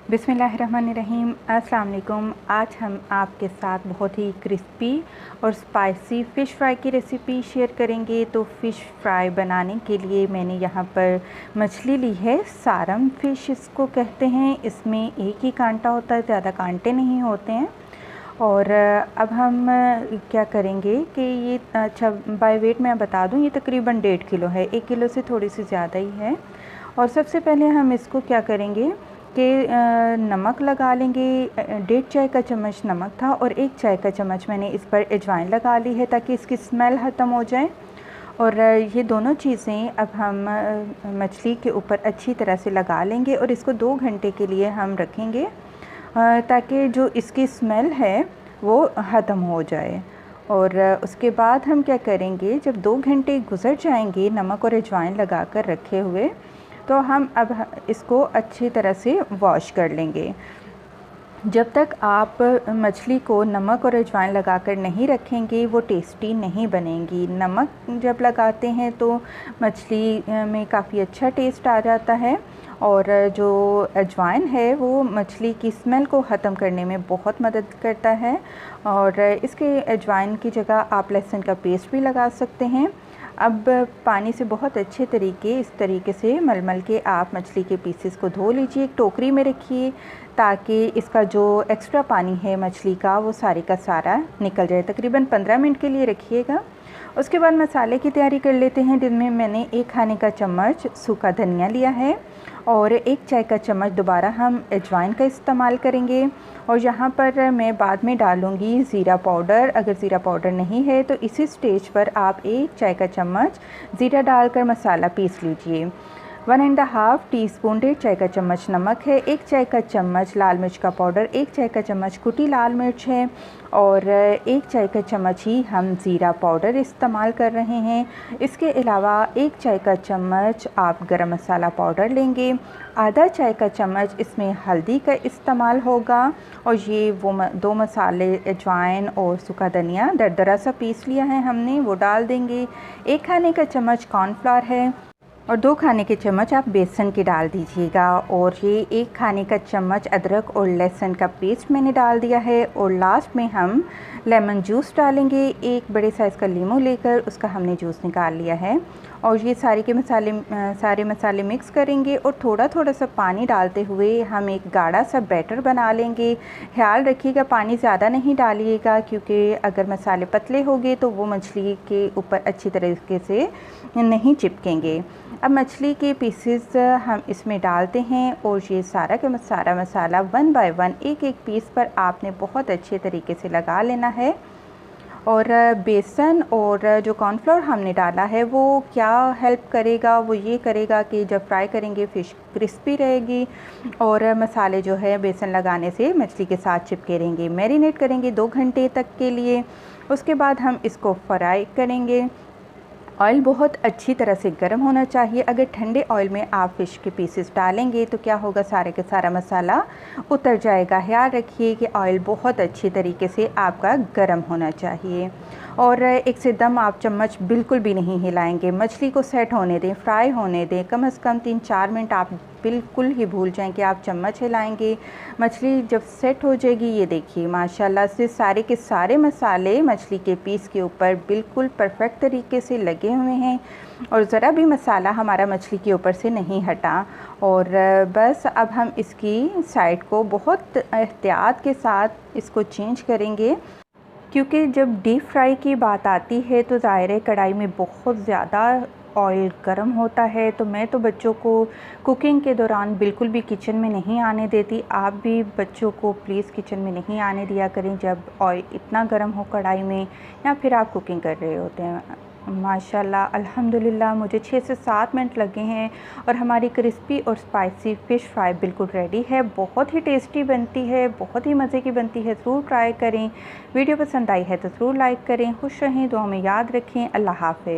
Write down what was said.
बिस्मिल्लाहिर्रहमानिर्रहीम। अस्सलाम वालेकुम। आज हम आपके साथ बहुत ही क्रिस्पी और स्पाइसी फ़िश फ्राई की रेसिपी शेयर करेंगे। तो फ़िश फ्राई बनाने के लिए मैंने यहाँ पर मछली ली है, सारम फ़िश इसको कहते हैं। इसमें एक ही कांटा होता है, ज़्यादा कांटे नहीं होते हैं। और अब हम क्या करेंगे कि ये अच्छा बाय वेट मैं बता दूँ, ये तकरीबन 1.5 किलो है, 1 किलो से थोड़ी सी ज़्यादा ही है। और सबसे पहले हम इसको क्या करेंगे कि नमक लगा लेंगे। 1.5 चाय का चम्मच नमक था और 1 चाय का चम्मच मैंने इस पर अजवाइन लगा ली है ताकि इसकी स्मेल ख़त्म हो जाए। और ये दोनों चीज़ें अब हम मछली के ऊपर अच्छी तरह से लगा लेंगे और इसको 2 घंटे के लिए हम रखेंगे ताकि जो इसकी स्मेल है वो ख़त्म हो जाए। और उसके बाद हम क्या करेंगे, जब 2 घंटे गुज़र जाएंगे नमक और अजवाइन लगा कर रखे हुए, तो हम अब इसको अच्छी तरह से वॉश कर लेंगे। जब तक आप मछली को नमक और अजवाइन लगाकर नहीं रखेंगे वो टेस्टी नहीं बनेंगी। नमक जब लगाते हैं तो मछली में काफ़ी अच्छा टेस्ट आ जाता है और जो अजवाइन है वो मछली की स्मेल को ख़त्म करने में बहुत मदद करता है। और इसके अजवाइन की जगह आप लहसुन का पेस्ट भी लगा सकते हैं। अब पानी से बहुत अच्छे इस तरीके से मल के आप मछली के पीसेस को धो लीजिए। एक टोकरी में रखिए ताकि इसका जो एक्स्ट्रा पानी है मछली का वो सारे का सारा निकल जाए। तकरीबन 15 मिनट के लिए रखिएगा। उसके बाद मसाले की तैयारी कर लेते हैं, जिनमें मैंने 1 खाने का चम्मच सूखा धनिया लिया है और 1 चाय का चम्मच दोबारा हम अजवाइन का इस्तेमाल करेंगे। और यहाँ पर मैं बाद में डालूँगी ज़ीरा पाउडर। अगर ज़ीरा पाउडर नहीं है तो इसी स्टेज पर आप 1 चाय का चम्मच ज़ीरा डालकर मसाला पीस लीजिए। 1.5 टीस्पून 1.5 चाय का चम्मच नमक है, 1 चाय का चम्मच लाल मिर्च का पाउडर, 1 चाय का चम्मच कुटी लाल मिर्च है और 1 चाय का चम्मच ही हम ज़ीरा पाउडर इस्तेमाल कर रहे हैं। इसके अलावा 1 चाय का चम्मच आप गरम मसाला पाउडर लेंगे, आधा चाय का चम्मच इसमें हल्दी का इस्तेमाल होगा। और ये वो 2 मसाले अजवाइन और सूखा धनिया दरदरा सा पीस लिया है हमने, वो डाल देंगे। 1 खाने का चम्मच कॉर्नफ्लावर है और 2 खाने के चम्मच आप बेसन के डाल दीजिएगा। और ये 1 खाने का चम्मच अदरक और लहसुन का पेस्ट मैंने डाल दिया है। और लास्ट में हम लेमन जूस डालेंगे। 1 बड़े साइज़ का लीमू लेकर उसका हमने जूस निकाल लिया है। और ये सारे मसाले मिक्स करेंगे और थोड़ा थोड़ा सा पानी डालते हुए हम एक गाढ़ा सा बैटर बना लेंगे। ख्याल रखिएगा पानी ज़्यादा नहीं डालिएगा, क्योंकि अगर मसाले पतले हो गए तो वो मछली के ऊपर अच्छी तरीके से नहीं चिपकेंगे। अब मछली के पीसेस हम इसमें डालते हैं और ये सारा का सारा मसाला 1 बाय 1 एक पीस पर आपने बहुत अच्छे तरीके से लगा लेना है। और बेसन और जो कॉर्नफ्लोर हमने डाला है वो क्या हेल्प करेगा, वो ये करेगा कि जब फ्राई करेंगे फ़िश क्रिस्पी रहेगी और मसाले जो है बेसन लगाने से मछली के साथ चिपके रहेंगे। मैरिनेट करेंगे 2 घंटे तक के लिए। उसके बाद हम इसको फ्राई करेंगे। ऑयल बहुत अच्छी तरह से गर्म होना चाहिए। अगर ठंडे ऑयल में आप फ़िश के पीसेस डालेंगे तो क्या होगा, सारे के सारा मसाला उतर जाएगा। ख्याल रखिए कि ऑयल बहुत अच्छी तरीके से आपका गर्म होना चाहिए। और एक से दम आप चम्मच बिल्कुल भी नहीं हिलाएंगे। मछली को सेट होने दें, फ्राई होने दें। कम से कम 3-4 मिनट आप बिल्कुल ही भूल जाएं कि आप चम्मच हिलाएंगे। मछली जब सेट हो जाएगी, ये देखिए माशाल्लाह से सारे के सारे मसाले मछली के पीस के ऊपर बिल्कुल परफेक्ट तरीके से लगे हुए हैं और ज़रा भी मसाला हमारा मछली के ऊपर से नहीं हटा। और बस अब हम इसकी साइड को बहुत एहतियात के साथ इसको चेंज करेंगे, क्योंकि जब डीप फ्राई की बात आती है तो ज़ाहिर है कढ़ाई में बहुत ज़्यादा ऑयल गर्म होता है। तो मैं तो बच्चों को कुकिंग के दौरान बिल्कुल भी किचन में नहीं आने देती। आप भी बच्चों को प्लीज़ किचन में नहीं आने दिया करें जब ऑयल इतना गर्म हो कढ़ाई में, या फिर आप कुकिंग कर रहे होते हैं। माशाल्लाह अल्हम्दुलिल्लाह मुझे 6 से 7 मिनट लगे हैं और हमारी क्रिस्पी और स्पाइसी फ़िश फ्राई बिल्कुल रेडी है। बहुत ही टेस्टी बनती है, बहुत ही मज़े की बनती है। ज़रूर ट्राई करें। वीडियो पसंद आई है तो ज़रूर लाइक करें। खुश रहें, दुआ में याद रखें। अल्लाह हाफ़िज़।